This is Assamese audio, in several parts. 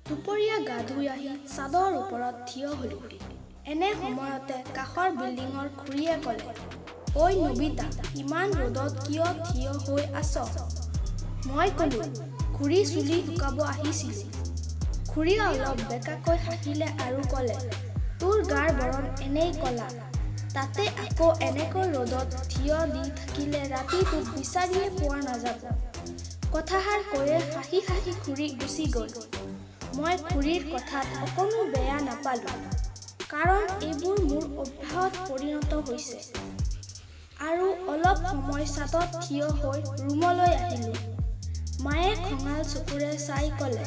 দুপৰীয়া গা ধুই আহি চাদৰ ওপৰত থিয় হলো। এনে সময়তে কাষৰ বিল্ডিঙৰ খুৰীয়ে ক'লে, ঐ নবিতা, ইমান ৰ'দত কিয় থিয় হৈ আছ? মই ক'লো, খুৰী চুলি শুকাব আহিছিলো। খুৰীয়ে অলপ বেকাকৈ হাঁহিলে আৰু ক'লে, তোৰ গাৰ বৰণ এনেই ক'লা, তাতে আকৌ এনেকৈ ৰ'দত থিয় দি থাকিলে ৰাতি তোক বিচাৰিয়ে পোৱা নাযাব। কথাষাৰ কৈয়ে হাঁহি হাঁহি খুৰী গুচি গ'ল। মই খুৰীৰ কথাত অকণো বেয়া নাপালোঁ, কাৰণ এইবোৰ মোৰ অভ্যাসত পৰিণত হৈছে। আৰু অলপ সময় ছাদত থিয় হৈ ৰুমলৈ আহিলোঁ। মায়ে খঙাল চকুৰে চাই ক'লে,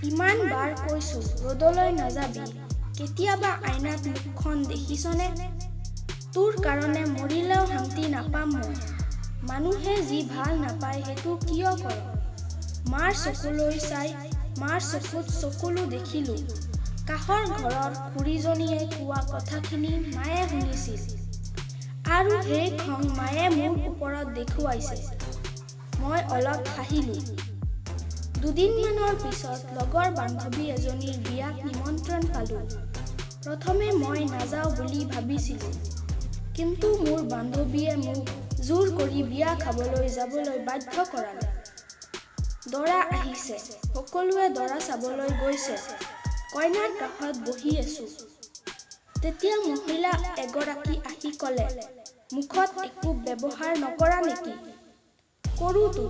ইমান বাৰ কৈছোঁ ৰ'দলৈ নাযাবি, কেতিয়াবা আইনাত মুখখন দেখিছনে? তোৰ কাৰণে মৰিলেও শান্তি নাপাম মই। মানুহে যি ভাল নাপায় সেইটো কিয় কৰ? মাৰ চকুলৈ চাই মাৰ চকুত চকুলো দেখিলোঁ। কাষৰ ঘৰৰ খুৰীজনীয়ে কোৱা কথাখিনি মায়ে শুনিছিল, আৰু সেই খং মায়ে মোৰ ওপৰত দেখুৱাইছে। মই অলপ হাঁহিলোঁ। দুদিনমানৰ পিছত লগৰ বান্ধৱী এজনীৰ বিয়াত নিমন্ত্ৰণ পালোঁ। প্ৰথমে মই নাযাওঁ বুলি ভাবিছিলোঁ, কিন্তু মোৰ বান্ধৱীয়ে মোক জোৰ কৰি বিয়া খাবলৈ যাবলৈ বাধ্য কৰালে। দৰা আহিছে, সকলোৱে দৰা চাবলৈ গৈছে। কইনাৰ কাষত বহি আছোঁ। তেতিয়া মহিলা এগৰাকী আহি ক'লে, মুখত একো ব্যৱহাৰ নকৰা নেকি? কৰোঁতো।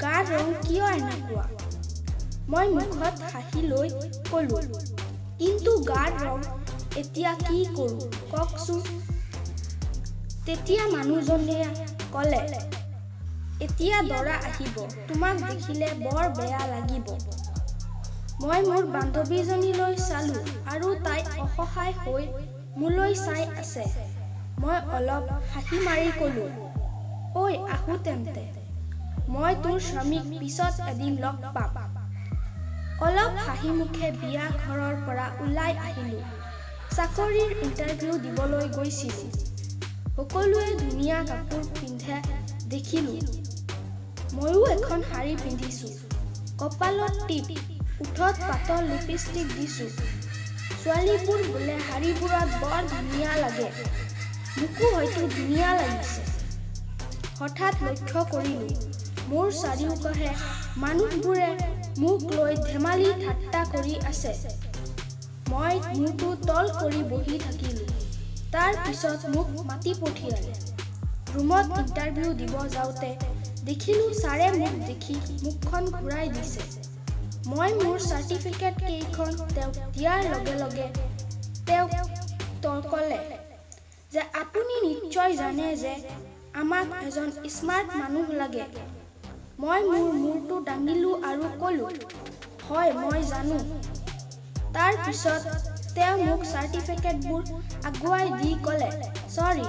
গাৰ ৰং কিয় এনেকুৱা? মই মুখত হাঁহি লৈ ক'লোঁ, কিন্তু গাৰ ৰং এতিয়া কি কৰোঁ কওকচোন? তেতিয়া মানুহজনীয়ে ক'লে, এতিয়া দৰা আহিব, তোমাক দেখিলে বৰ বেয়া লাগিব। মই মোৰ বান্ধৱীজনীলৈ চালোঁ আৰু তাই অসহায় হৈ মোলৈ চাই আছে। মই অলপ হাঁহি মাৰি ক'লোঁ, ঐ আহোঁ তেন্তে, মই তোৰ স্বামীক পিছত এদিন লগ পাম। অলপ হাঁহি মুখে বিয়া ঘৰৰ পৰা ওলাই আহিলোঁ। চাকৰিৰ ইণ্টাৰভিউ দিবলৈ গৈছিলোঁ। সকলোৱে ধুনীয়া কাপোৰ পিন্ধা দেখিলোঁ। ময়ো এখন শাৰী পিন্ধিছোঁ, কপালত টিপ, ওঠত পাতল লিপষ্টিক দিছোঁ। ছোৱালীবোৰ বোলে শাৰীবোৰত বৰ ধুনীয়া লাগে। মোকো হয়তো ধুনীয়া লাগিছে। হঠাৎ লক্ষ্য কৰিলোঁ, মোৰ চাৰিওকাষে মানুহবোৰে মোক লৈ ধেমালি ঠাট্টা কৰি আছে। মই মূৰটো তল কৰি বহি থাকিলোঁ। তাৰ পিছত মোক মাতি পঠিয়ালে। ৰুমত ইণ্টাৰভিউ দিব যাওঁতে দেখিলোঁ ছাৰে মোক দেখি মুখখন ঘূৰাই দিছে। মই মোৰ চাৰ্টিফিকেট কেইখন তেওঁক দিয়াৰ লগে লগে তেওঁ ক'লে যে আপুনি নিশ্চয় জানে যে আমাক এজন স্মাৰ্ট মানুহ লাগে। মই মোৰ মূৰটো দাঙিলোঁ আৰু ক'লোঁ, হয় মই জানো। তাৰ পিছত তেওঁ মোক চাৰ্টিফিকেটবোৰ আগুৱাই দি ক'লে, চৰি,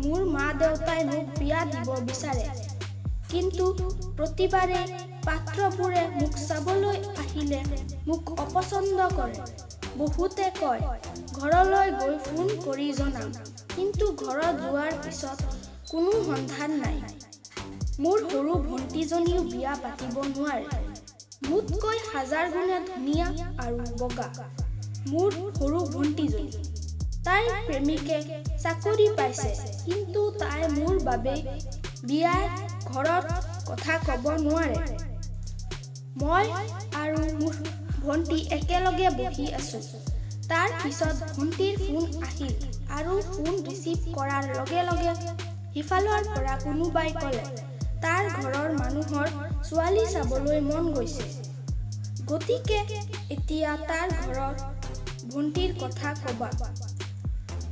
মোৰ মা-দেউতাই মোক বিয়া দিব বিচাৰে, কিন্তু প্ৰতিবাৰে পাত্ৰবোৰে মোক চাবলৈ আহিলে মোক অপছন্দ কৰে। বহুতে কয়, ঘৰলৈ গৈ ফোন কৰি জনাম, কিন্তু ঘৰত যোৱাৰ পিছত কোনো সন্ধান নাই। মোৰ সৰু ভণ্টিজনীও বিয়া পাতিব নোৱাৰে। মোতকৈ হাজাৰ গুণে ধুনীয়া আৰু বগা মোৰ সৰু ভণ্টিজনী। তাইৰ প্ৰেমিকে চাকৰি পাইছে, কিন্তু তাই মোৰ বাবে বিয়াৰ ঘৰত কথা ক'ব নোৱাৰে। মই আৰু মোৰ ভণ্টি একেলগে বহি আছোঁ। তাৰ পিছত ভণ্টিৰ ফোন আহিল আৰু ফোন ৰিচিভ কৰাৰ লগে লগে সিফালৰ পৰা কোনোবাই ক'লে, তাৰ ঘৰৰ মানুহৰ ছোৱালী চাবলৈ মন গৈছে, গতিকে এতিয়া তাৰ ঘৰত ভণ্টিৰ কথা ক'বা।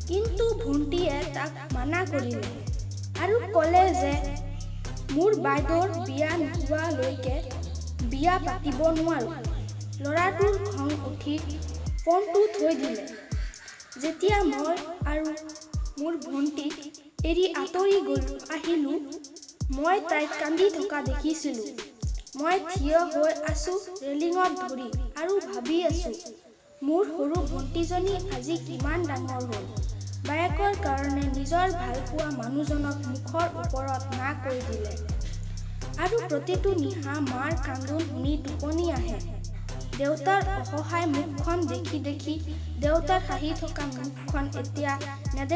কিন্তু ভণ্টিয়ে তাক মানা কৰিলে আৰু ক'লে যে মোৰ বাইদেউৰ বিয়া নোহোৱালৈকে বিয়া পাতিব নোৱাৰোঁ। ল'ৰাটোৰ খং উঠি ফোনটো থৈ দিলে। যেতিয়া মই আৰু মোৰ ভণ্টিক এৰি আঁতৰি আহিলোঁ, মই তাইক কান্দি থকা দেখিছিলোঁ। মই থিয় হৈ আছোঁ ৰেলিঙত ধৰি আৰু ভাবি আছোঁ, মোৰ সৰু ভণ্টিজনী আজি কিমান ডাঙৰ হ'ল। বায়েকৰ কাৰণে নিজৰ ভালপোৱা মানুহজনক মুখৰ ওপৰত না কৈ দিলে। আৰু প্ৰতিটো নিশা মাৰ কান্দোন শুনি টোপনি আহে। দেউতাৰ অসহায় মুখখন দেখি দেউতাৰ হাঁহি থকা মুখখন এতিয়া